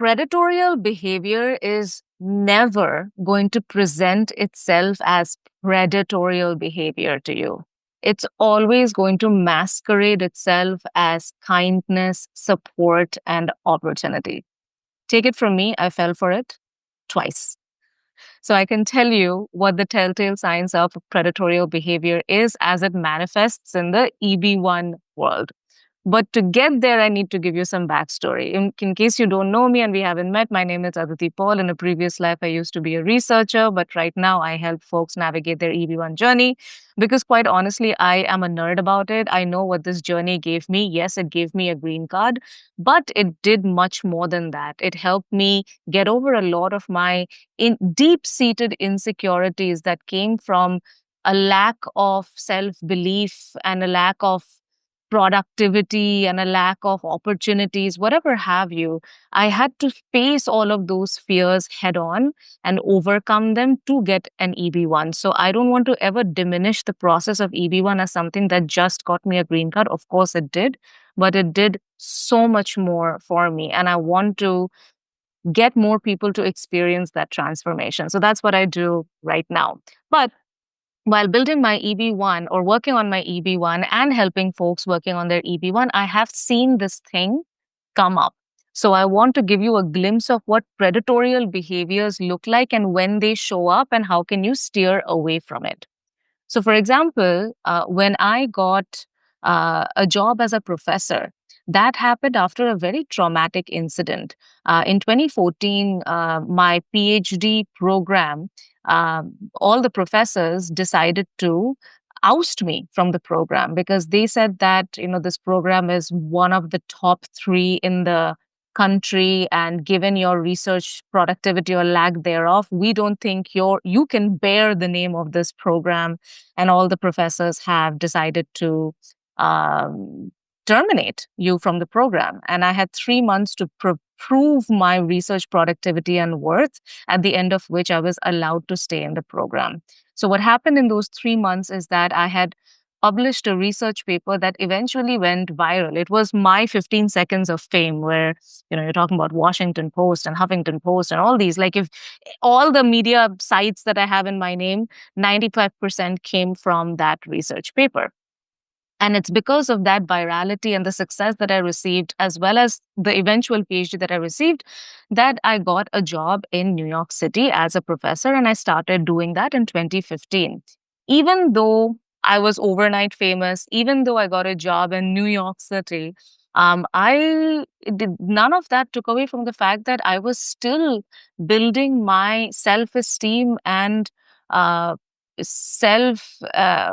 Predatorial behavior is never going to present itself as predatorial behavior to you. It's always going to masquerade itself as kindness, support, and opportunity. Take it from me, I fell for it twice. So I can tell you what the telltale signs of predatorial behavior is as it manifests in the EB1 world. But to get there, I need to give you some backstory. In case you don't know me and we haven't met, my name is Aditi Paul. In a previous life, I used to be a researcher, but right now I help folks navigate their EB1 journey because, quite honestly, I am a nerd about it. I know what this journey gave me. Yes, it gave me a green card, but it did much more than that. It helped me get over a lot of my deep seated insecurities that came from a lack of self belief and a lack of productivity and a lack of opportunities, whatever have you. I had to face all of those fears head on and overcome them to get an EB1. So I don't want to ever diminish the process of EB1 as something that just got me a green card. Of course, it did, but it did so much more for me. And I want to get more people to experience that transformation. So that's what I do right now. But while building my EB1 or working on my EB1 and helping folks working on their EB1, I have seen this thing come up. So I want to give you a glimpse of what predatorial behaviors look like and when they show up and how can you steer away from it. So, for example, when I got a job as a professor, that happened after a very traumatic incident. In 2014, my PhD program, all the professors decided to oust me from the program because they said that this program is one of the top three in the country, and given your research productivity or lack thereof, we don't think you can bear the name of this program. And all the professors have decided to um, terminate you from the program. And I had 3 months to prove my research productivity and worth, at the end of which I was allowed to stay in the program. So what happened in those 3 months is that I had published a research paper that eventually went viral. It was my 15 seconds of fame where, you're talking about Washington Post and Huffington Post and all these. Like, if all the media sites that I have in my name, 95% came from that research paper. And it's because of that virality and the success that I received, as well as the eventual PhD that I received, that I got a job in New York City as a professor. And I started doing that in 2015. Even though I was overnight famous, even though I got a job in New York City, I did none of that took away from the fact that I was still building my self-esteem and uh,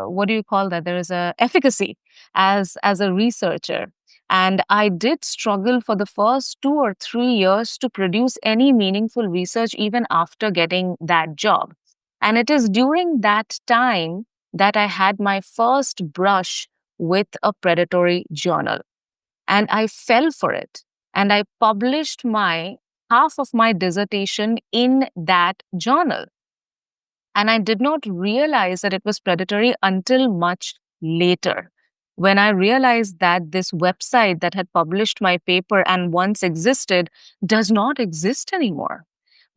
what do you call that? There is a efficacy as a researcher. And I did struggle for the first 2 or 3 years to produce any meaningful research even after getting that job. And it is during that time that I had my first brush with a predatory journal. And I fell for it. And I published my half of my dissertation in that journal. And I did not realize that it was predatory until much later. When I realized that this website that had published my paper and once existed does not exist anymore.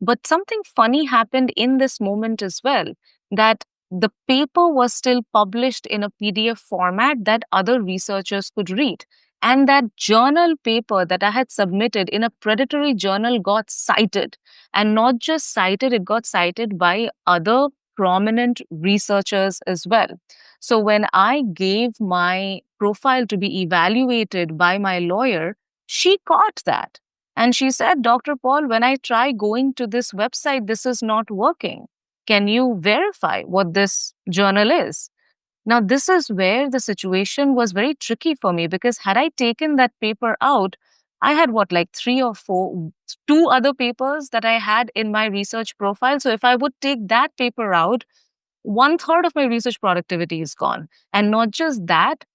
But something funny happened in this moment as well, that the paper was still published in a PDF format that other researchers could read. And that journal paper that I had submitted in a predatory journal got cited. And not just cited, it got cited by other prominent researchers as well. So when I gave my profile to be evaluated by my lawyer, she caught that. And she said, Dr. Paul, when I try going to this website, this is not working. Can you verify what this journal is? Now, this is where the situation was very tricky for me because had I taken that paper out, I had like three or four, two other papers that I had in my research profile. So if I would take that paper out, 1/3 of my research productivity is gone. And not just that,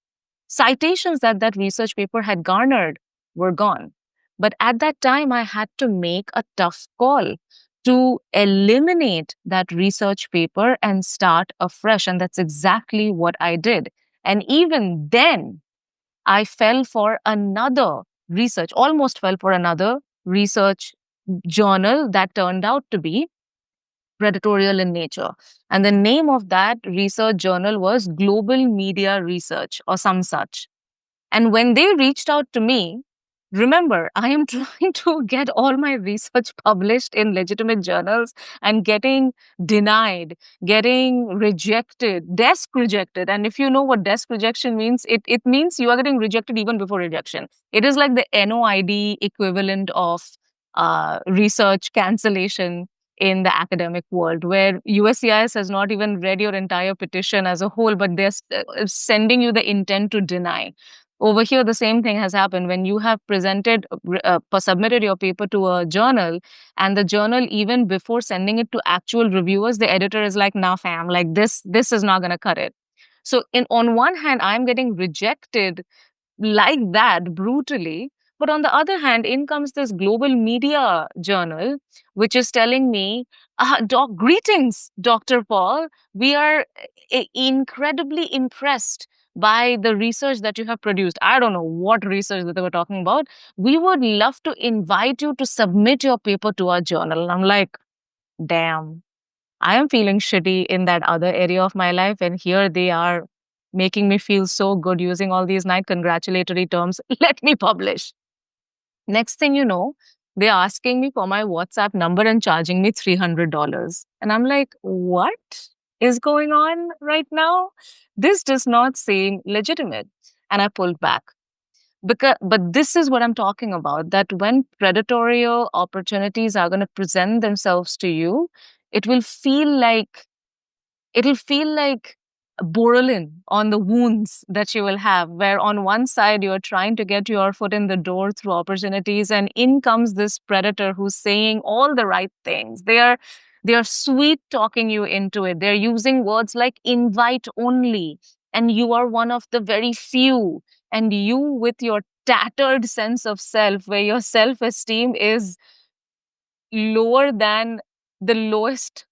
citations that research paper had garnered were gone. But at that time, I had to make a tough call to eliminate that research paper and start afresh. And that's exactly what I did. And even then, I fell for another research, almost fell for another research journal that turned out to be predatorial in nature. And the name of that research journal was Global Media Research or some such. And when they reached out to me, remember, I am trying to get all my research published in legitimate journals and getting denied, getting rejected, desk rejected. And if you know what desk rejection means, it means you are getting rejected even before rejection. It is like the NOID equivalent of research cancellation in the academic world, where USCIS has not even read your entire petition as a whole, but they're sending you the intent to deny. Over here, the same thing has happened when you have submitted your paper to a journal, and the journal, even before sending it to actual reviewers, the editor is like, "Nah, fam, like this is not going to cut it." So, on one hand, I'm getting rejected like that brutally. But on the other hand, in comes this global media journal, which is telling me, greetings, Dr. Paul. We are incredibly impressed by the research that you have produced. I don't know what research that they were talking about. We would love to invite you to submit your paper to our journal. And I'm like, damn, I am feeling shitty in that other area of my life. And here they are making me feel so good using all these nice congratulatory terms. Let me publish. Next thing you know, they're asking me for my WhatsApp number and charging me $300. And I'm like, what is going on right now? This does not seem legitimate. And I pulled back. But this is what I'm talking about, that when predatory opportunities are going to present themselves to you, it will feel like it'll feel like Borelin on the wounds that you will have, where on one side you're trying to get your foot in the door through opportunities, and in comes this predator who's saying all the right things. They are sweet talking you into it. They're using words like invite only, and you are one of the very few. And you, with your tattered sense of self, where your self-esteem is lower than the lowest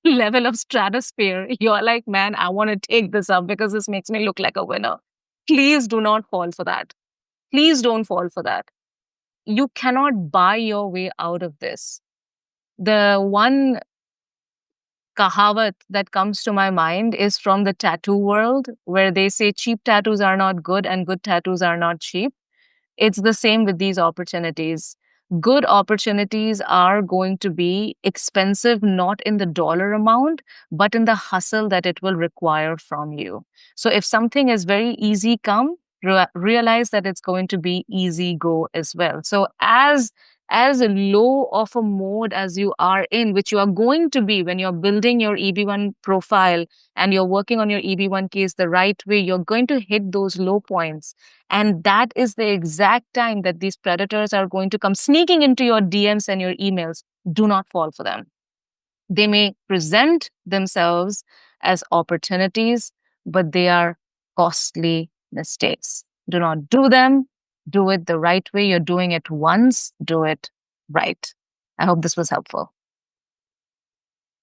level of stratosphere, you're like, man, I want to take this up because this makes me look like a winner. Please do not fall for that. Please don't fall for that. You cannot buy your way out of this. The one kahawat that comes to my mind is from the tattoo world, where they say cheap tattoos are not good and good tattoos are not cheap. It's the same with these opportunities. Good opportunities are going to be expensive, not in the dollar amount, but in the hustle that it will require from you. So if something is very easy come, realize that it's going to be easy go as well. So as low of a mode as you are in, which you are going to be when you're building your EB1 profile and you're working on your EB1 case the right way, you're going to hit those low points. And that is the exact time that these predators are going to come sneaking into your DMs and your emails. Do not fall for them. They may present themselves as opportunities, but they are costly mistakes. Do not do them. Do it the right way. You're doing it once, do it right. I hope this was helpful.